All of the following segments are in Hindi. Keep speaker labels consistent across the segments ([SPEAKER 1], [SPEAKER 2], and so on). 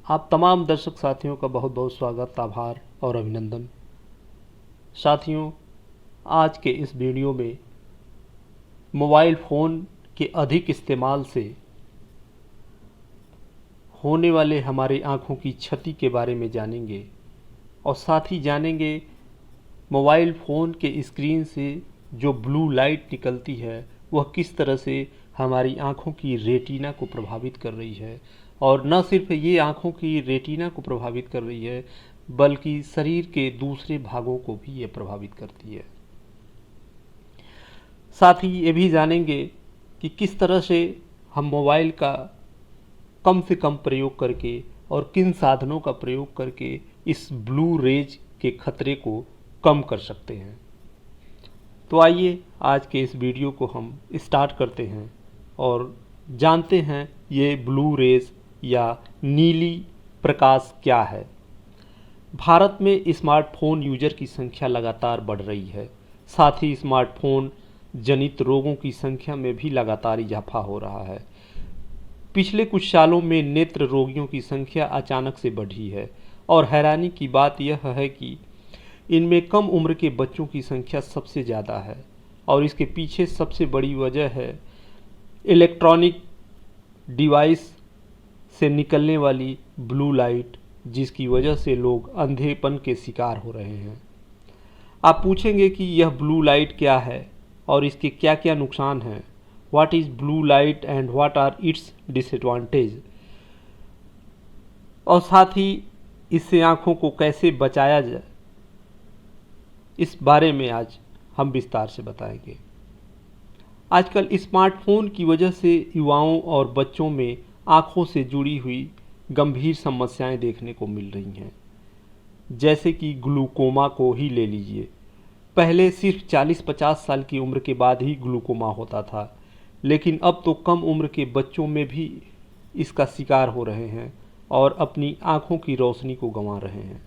[SPEAKER 1] आप तमाम दर्शक साथियों का बहुत बहुत स्वागत, आभार और अभिनंदन। साथियों, आज के इस वीडियो में मोबाइल फ़ोन के अधिक इस्तेमाल से होने वाले हमारी आँखों की क्षति के बारे में जानेंगे और साथ ही जानेंगे मोबाइल फ़ोन के स्क्रीन से जो ब्लू लाइट निकलती है वह किस तरह से हमारी आँखों की रेटिना को प्रभावित कर रही है। और न सिर्फ ये आँखों की रेटिना को प्रभावित कर रही है बल्कि शरीर के दूसरे भागों को भी ये प्रभावित करती है। साथ ही ये भी जानेंगे कि किस तरह से हम मोबाइल का कम से कम प्रयोग करके और किन साधनों का प्रयोग करके इस ब्लू रेज के खतरे को कम कर सकते हैं। तो आइए आज के इस वीडियो को हम स्टार्ट करते हैं और जानते हैं ये ब्लू रेज या नीली प्रकाश क्या है। भारत में स्मार्टफोन यूजर की संख्या लगातार बढ़ रही है। साथ ही स्मार्टफोन जनित रोगों की संख्या में भी लगातार इजाफा हो रहा है। पिछले कुछ सालों में नेत्र रोगियों की संख्या अचानक से बढ़ी है और हैरानी की बात यह है कि इनमें कम उम्र के बच्चों की संख्या सबसे ज़्यादा है और इसके पीछे सबसे बड़ी वजह है इलेक्ट्रॉनिक डिवाइस से निकलने वाली ब्लू लाइट, जिसकी वजह से लोग अंधेपन के शिकार हो रहे हैं। आप पूछेंगे कि यह ब्लू लाइट क्या है और इसके क्या क्या नुकसान हैं। What is blue light and what are its disadvantage, और साथ ही इससे आँखों को कैसे बचाया जाए, इस बारे में आज हम विस्तार से बताएंगे। आजकल स्मार्टफोन की वजह से युवाओं और बच्चों में आँखों से जुड़ी हुई गंभीर समस्याएं देखने को मिल रही हैं, जैसे कि ग्लूकोमा को ही ले लीजिए। पहले सिर्फ 40-50 साल की उम्र के बाद ही ग्लूकोमा होता था, लेकिन अब तो कम उम्र के बच्चों में भी इसका शिकार हो रहे हैं और अपनी आँखों की रोशनी को गंवा रहे हैं।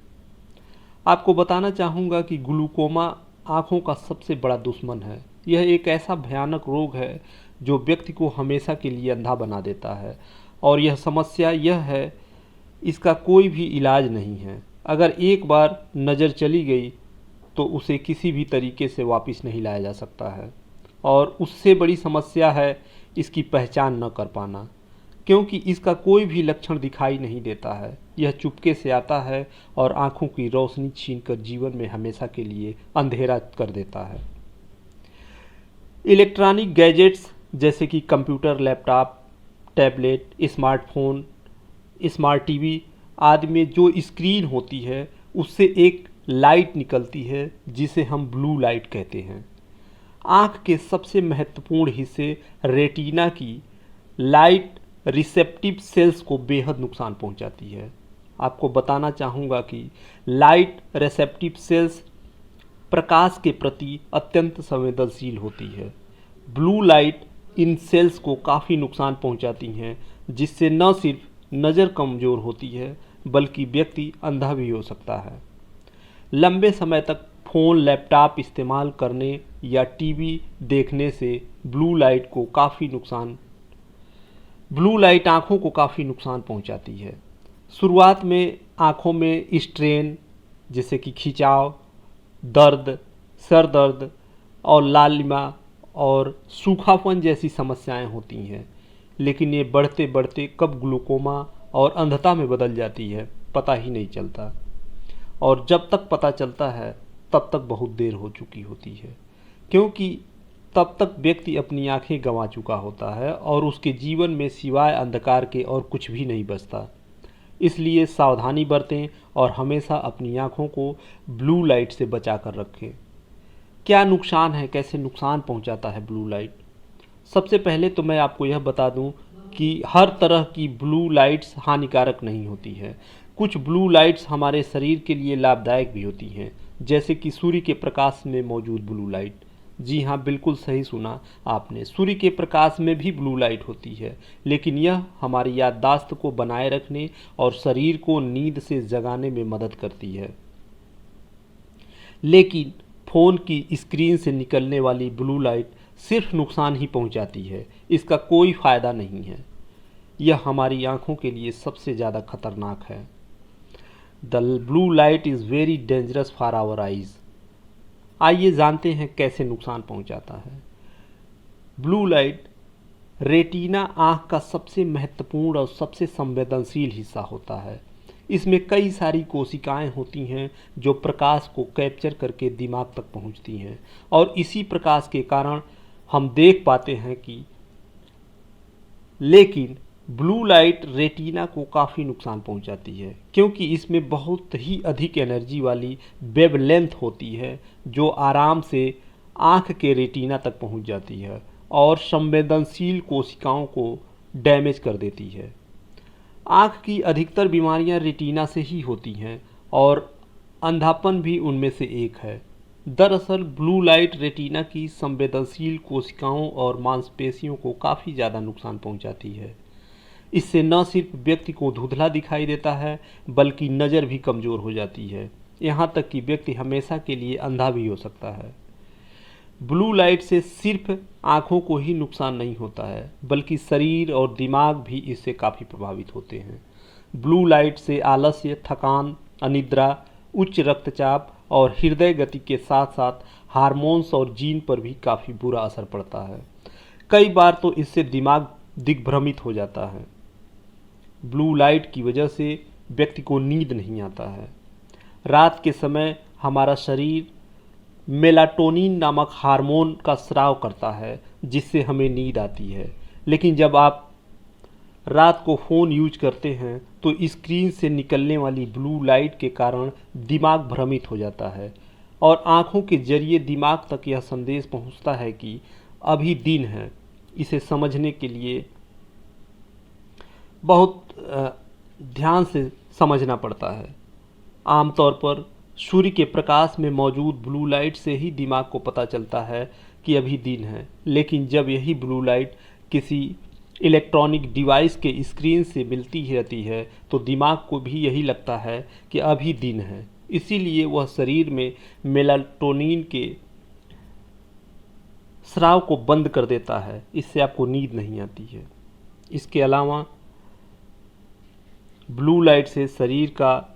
[SPEAKER 1] आपको बताना चाहूँगा कि ग्लूकोमा आँखों का सबसे बड़ा दुश्मन है। यह एक ऐसा भयानक रोग है जो व्यक्ति को हमेशा के लिए अंधा बना देता है और यह समस्या यह है, इसका कोई भी इलाज नहीं है। अगर एक बार नज़र चली गई तो उसे किसी भी तरीके से वापस नहीं लाया जा सकता है और उससे बड़ी समस्या है इसकी पहचान न कर पाना, क्योंकि इसका कोई भी लक्षण दिखाई नहीं देता है। यह चुपके से आता है और आँखों की रोशनी छीनकर जीवन में हमेशा के लिए अंधेरा कर देता है। इलेक्ट्रॉनिक गैजेट्स जैसे कि computer, laptop, tablet, smartphone, smart TV आदि में जो स्क्रीन होती है उससे एक लाइट निकलती है जिसे हम ब्लू लाइट कहते हैं। आँख के सबसे महत्वपूर्ण हिस्से रेटिना की लाइट रिसेप्टिव सेल्स को बेहद नुकसान पहुंचाती है। आपको बताना चाहूँगा कि लाइट रिसेप्टिव सेल्स प्रकाश के प्रति अत्यंत संवेदनशील होती है। ब्लू लाइट इन सेल्स को काफ़ी नुकसान पहुंचाती हैं, जिससे न सिर्फ नज़र कमज़ोर होती है बल्कि व्यक्ति अंधा भी हो सकता है। लंबे समय तक फ़ोन, लैपटॉप इस्तेमाल करने या टीवी देखने से ब्लू लाइट आँखों को काफ़ी नुकसान पहुंचाती है। शुरुआत में आँखों में स्ट्रेन जैसे कि खिंचाव, दर्द, सर दर्द और लालिमा और सूखापन जैसी समस्याएं होती हैं, लेकिन ये बढ़ते बढ़ते कब ग्लूकोमा और अंधता में बदल जाती है पता ही नहीं चलता, और जब तक पता चलता है तब तक बहुत देर हो चुकी होती है, क्योंकि तब तक व्यक्ति अपनी आंखें गंवा चुका होता है और उसके जीवन में सिवाय अंधकार के और कुछ भी नहीं बचता। इसलिए सावधानी बरतें और हमेशा अपनी आँखों को ब्लू लाइट से बचा कर रखें। क्या नुकसान है, कैसे नुकसान पहुंचाता है ब्लू लाइट? सबसे पहले तो मैं आपको यह बता दूं कि हर तरह की ब्लू लाइट्स हानिकारक नहीं होती है। कुछ ब्लू लाइट्स हमारे शरीर के लिए लाभदायक भी होती हैं, जैसे कि सूर्य के प्रकाश में मौजूद ब्लू लाइट। जी हाँ, बिल्कुल सही सुना आपने, सूर्य के प्रकाश में भी ब्लू लाइट होती है, लेकिन यह हमारी याददाश्त को बनाए रखने और शरीर को नींद से जगाने में मदद करती है। लेकिन फ़ोन की स्क्रीन से निकलने वाली ब्लू लाइट सिर्फ नुकसान ही पहुंचाती है, इसका कोई फ़ायदा नहीं है। यह हमारी आँखों के लिए सबसे ज़्यादा खतरनाक है। The blue light is very dangerous for our eyes. आइए जानते हैं कैसे नुकसान पहुंचाता है। ब्लू लाइट रेटिना आँख का सबसे महत्वपूर्ण और सबसे संवेदनशील हिस्सा होता है। इसमें कई सारी कोशिकाएं होती हैं जो प्रकाश को कैप्चर करके दिमाग तक पहुंचती हैं और इसी प्रकाश के कारण हम देख पाते हैं कि लेकिन ब्लू लाइट रेटिना को काफ़ी नुकसान पहुंचाती है क्योंकि इसमें बहुत ही अधिक एनर्जी वाली वेवलेंथ होती है जो आराम से आँख के रेटिना तक पहुंच जाती है और संवेदनशील कोशिकाओं को डैमेज कर देती है। आँख की अधिकतर बीमारियां रेटिना से ही होती हैं और अंधापन भी उनमें से एक है। दरअसल ब्लू लाइट रेटिना की संवेदनशील कोशिकाओं और मांसपेशियों को काफ़ी ज़्यादा नुकसान पहुंचाती है। इससे न सिर्फ व्यक्ति को धुंधला दिखाई देता है बल्कि नज़र भी कमज़ोर हो जाती है, यहाँ तक कि व्यक्ति हमेशा के लिए अंधा भी हो सकता है। ब्लू लाइट से सिर्फ आँखों को ही नुकसान नहीं होता है बल्कि शरीर और दिमाग भी इससे काफ़ी प्रभावित होते हैं। ब्लू लाइट से आलस्य, थकान, अनिद्रा, उच्च रक्तचाप और हृदय गति के साथ साथ हार्मोन्स और जीन पर भी काफ़ी बुरा असर पड़ता है। कई बार तो इससे दिमाग दिग्भ्रमित हो जाता है। ब्लू लाइट की वजह से व्यक्ति को नींद नहीं आता है। रात के समय हमारा शरीर मेलाटोनिन नामक हार्मोन का स्राव करता है जिससे हमें नींद आती है, लेकिन जब आप रात को फ़ोन यूज करते हैं तो स्क्रीन से निकलने वाली ब्लू लाइट के कारण दिमाग भ्रमित हो जाता है और आँखों के जरिए दिमाग तक यह संदेश पहुँचता है कि अभी दिन है। इसे समझने के लिए बहुत ध्यान से समझना पड़ता है। आमतौर पर सूर्य के प्रकाश में मौजूद ब्लू लाइट से ही दिमाग को पता चलता है कि अभी दिन है, लेकिन जब यही ब्लू लाइट किसी इलेक्ट्रॉनिक डिवाइस के स्क्रीन से मिलती रहती है तो दिमाग को भी यही लगता है कि अभी दिन है। इसीलिए वह शरीर में मेलाटोनिन के स्राव को बंद कर देता है, इससे आपको नींद नहीं आती है। इसके अलावा ब्लू लाइट से शरीर का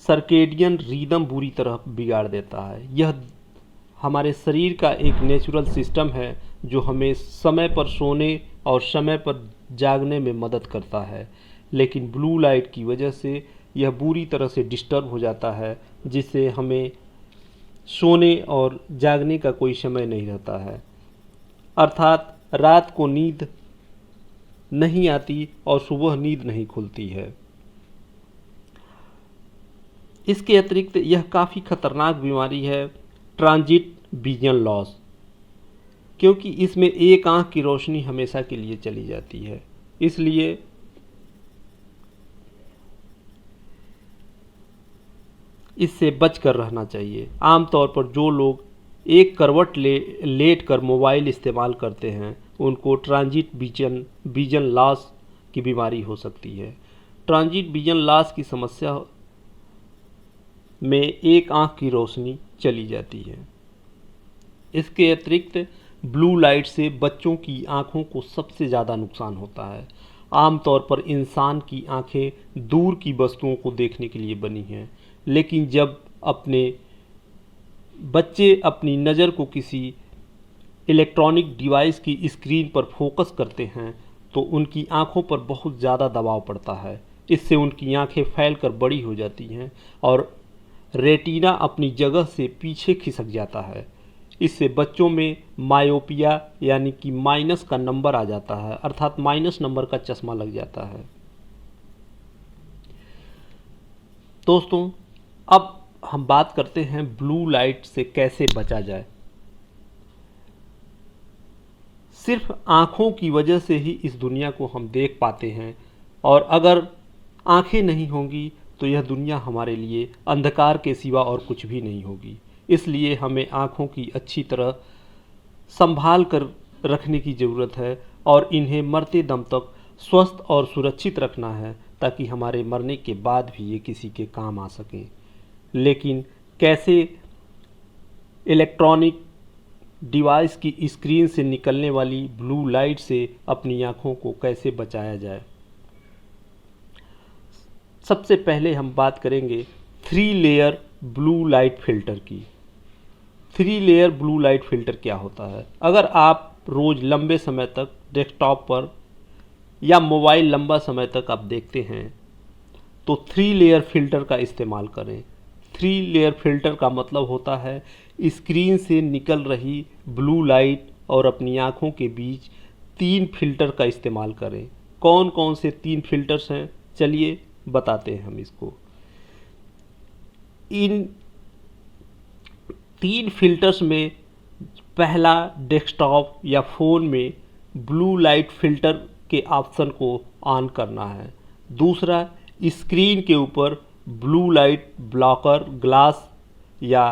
[SPEAKER 1] सर्केडियन रिदम बुरी तरह बिगाड़ देता है। यह हमारे शरीर का एक नेचुरल सिस्टम है जो हमें समय पर सोने और समय पर जागने में मदद करता है, लेकिन ब्लू लाइट की वजह से यह बुरी तरह से डिस्टर्ब हो जाता है जिससे हमें सोने और जागने का कोई समय नहीं रहता है, अर्थात रात को नींद नहीं आती और सुबह नींद नहीं खुलती है। इसके अतिरिक्त यह काफ़ी खतरनाक बीमारी है ट्रांजिट विजन लॉस, क्योंकि इसमें एक आंख की रोशनी हमेशा के लिए चली जाती है। इसलिए इससे बच कर रहना चाहिए। आमतौर पर जो लोग एक करवट लेट कर मोबाइल इस्तेमाल करते हैं उनको ट्रांजिट विजन लॉस की बीमारी हो सकती है। ट्रांजिट विजन लॉस की समस्या में एक आंख की रोशनी चली जाती है। इसके अतिरिक्त ब्लू लाइट से बच्चों की आंखों को सबसे ज़्यादा नुकसान होता है। आमतौर पर इंसान की आंखें दूर की वस्तुओं को देखने के लिए बनी हैं, लेकिन जब बच्चे अपनी नज़र को किसी इलेक्ट्रॉनिक डिवाइस की स्क्रीन पर फोकस करते हैं तो उनकी आंखों पर बहुत ज़्यादा दबाव पड़ता है। इससे उनकी आंखें फैलकर बड़ी हो जाती हैं और रेटिना अपनी जगह से पीछे खिसक जाता है। इससे बच्चों में मायोपिया यानी कि माइनस का नंबर आ जाता है, अर्थात माइनस नंबर का चश्मा लग जाता है। दोस्तों, अब हम बात करते हैं ब्लू लाइट से कैसे बचा जाए। सिर्फ आँखों की वजह से ही इस दुनिया को हम देख पाते हैं और अगर आँखें नहीं होंगी तो यह दुनिया हमारे लिए अंधकार के सिवा और कुछ भी नहीं होगी। इसलिए हमें आँखों की अच्छी तरह संभाल कर रखने की ज़रूरत है और इन्हें मरते दम तक स्वस्थ और सुरक्षित रखना है ताकि हमारे मरने के बाद भी ये किसी के काम आ सकें। लेकिन कैसे इलेक्ट्रॉनिक डिवाइस की स्क्रीन से निकलने वाली ब्लू लाइट से अपनी आँखों को कैसे बचाया जाए। सबसे पहले हम बात करेंगे 3 लेयर ब्लू लाइट फ़िल्टर की। 3 लेयर ब्लू लाइट फ़िल्टर क्या होता है? अगर आप रोज़ लंबे समय तक डेस्कटॉप पर या मोबाइल लंबा समय तक आप देखते हैं तो 3 लेयर फ़िल्टर का इस्तेमाल करें। 3 लेयर फ़िल्टर का मतलब होता है स्क्रीन से निकल रही ब्लू लाइट और अपनी आँखों के बीच 3 फ़िल्टर का इस्तेमाल करें। कौन कौन से 3 फ़िल्टर्स हैं, चलिए बताते हैं हम इसको। इन 3 फ़िल्टर्स में पहला, डेस्कटॉप या फ़ोन में ब्लू लाइट फ़िल्टर के ऑप्शन को ऑन करना है। दूसरा, स्क्रीन के ऊपर ब्लू लाइट ब्लॉकर ग्लास या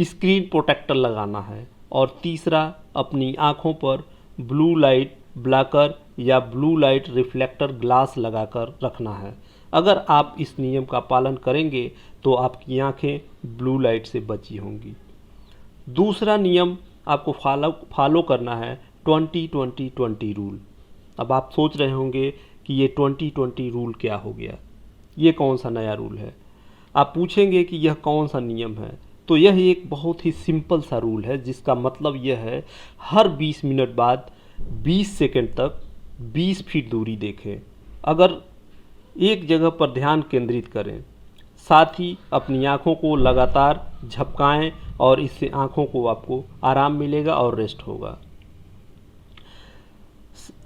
[SPEAKER 1] स्क्रीन प्रोटेक्टर लगाना है। और तीसरा, अपनी आँखों पर ब्लू लाइट ब्लॉकर या ब्लू लाइट रिफ्लेक्टर ग्लास लगाकर रखना है। अगर आप इस नियम का पालन करेंगे तो आपकी आँखें ब्लू लाइट से बची होंगी। दूसरा नियम आपको फॉलो करना है 20-20-20 रूल। अब आप सोच रहे होंगे कि ये 20-20 रूल क्या हो गया, ये कौन सा नया रूल है। आप पूछेंगे कि यह कौन सा नियम है, तो यह एक बहुत ही सिंपल सा रूल है जिसका मतलब यह है हर 20 मिनट बाद 20 सेकंड तक 20 फीट दूरी देखें। अगर एक जगह पर ध्यान केंद्रित करें, साथ ही अपनी आँखों को लगातार झपकाएं और इससे आँखों को आपको आराम मिलेगा और रेस्ट होगा।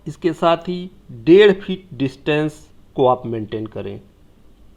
[SPEAKER 1] इसके साथ ही 1.5 फीट डिस्टेंस को आप मेंटेन करें।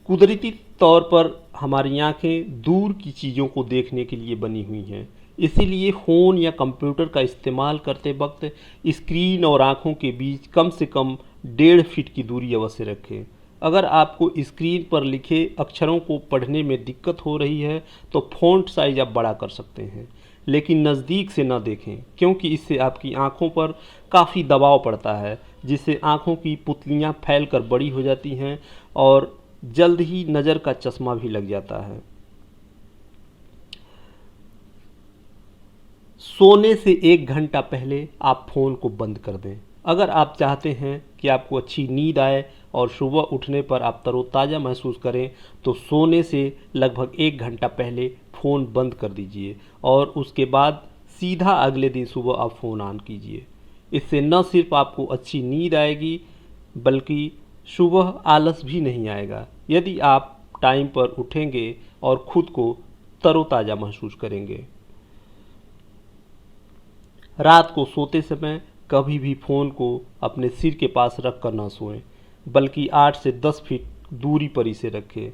[SPEAKER 1] कुदरती तौर पर हमारी आँखें दूर की चीज़ों को देखने के लिए बनी हुई हैं, इसीलिए फ़ोन या कंप्यूटर का इस्तेमाल करते वक्त स्क्रीन और आँखों के बीच कम से कम 1.5 फीट की दूरी अवश्य रखें। अगर आपको स्क्रीन पर लिखे अक्षरों को पढ़ने में दिक्कत हो रही है तो फ़ॉन्ट साइज आप बड़ा कर सकते हैं, लेकिन नज़दीक से न देखें क्योंकि इससे आपकी आँखों पर काफ़ी दबाव पड़ता है, जिससे आँखों की पुतलियाँ फैलकर बड़ी हो जाती हैं और जल्द ही नज़र का चश्मा भी लग जाता है। सोने से 1 घंटा पहले आप फ़ोन को बंद कर दें। अगर आप चाहते हैं कि आपको अच्छी नींद आए और सुबह उठने पर आप तरोताज़ा महसूस करें तो सोने से लगभग 1 घंटा पहले फ़ोन बंद कर दीजिए और उसके बाद सीधा अगले दिन सुबह आप फ़ोन ऑन कीजिए। इससे न सिर्फ आपको अच्छी नींद आएगी बल्कि सुबह आलस भी नहीं आएगा, यदि आप टाइम पर उठेंगे और खुद को तरोताज़ा महसूस करेंगे। रात को सोते समय कभी भी फ़ोन को अपने सिर के पास रख कर ना सोएं, बल्कि 8 से 10 फीट दूरी पर इसे रखें,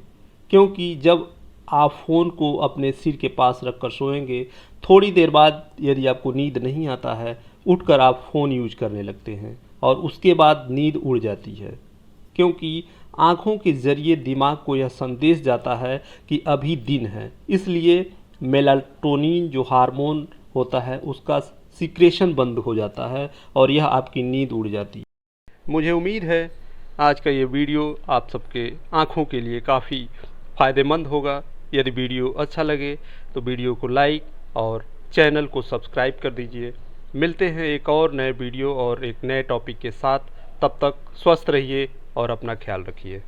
[SPEAKER 1] क्योंकि जब आप फ़ोन को अपने सिर के पास रख कर सोएंगे, थोड़ी देर बाद यदि आपको नींद नहीं आता है, उठकर आप फ़ोन यूज करने लगते हैं और उसके बाद नींद उड़ जाती है, क्योंकि आँखों के ज़रिए दिमाग को यह संदेश जाता है कि अभी दिन है। इसलिए मेलाटोनिन जो हार्मोन होता है उसका सीक्रेशन बंद हो जाता है और यह आपकी नींद उड़ जाती है। मुझे उम्मीद है आज का ये वीडियो आप सबके आँखों के लिए काफ़ी फ़ायदेमंद होगा। यदि वीडियो अच्छा लगे तो वीडियो को लाइक और चैनल को सब्सक्राइब कर दीजिए। मिलते हैं एक और नए वीडियो और एक नए टॉपिक के साथ। तब तक स्वस्थ रहिए और अपना ख्याल रखिए।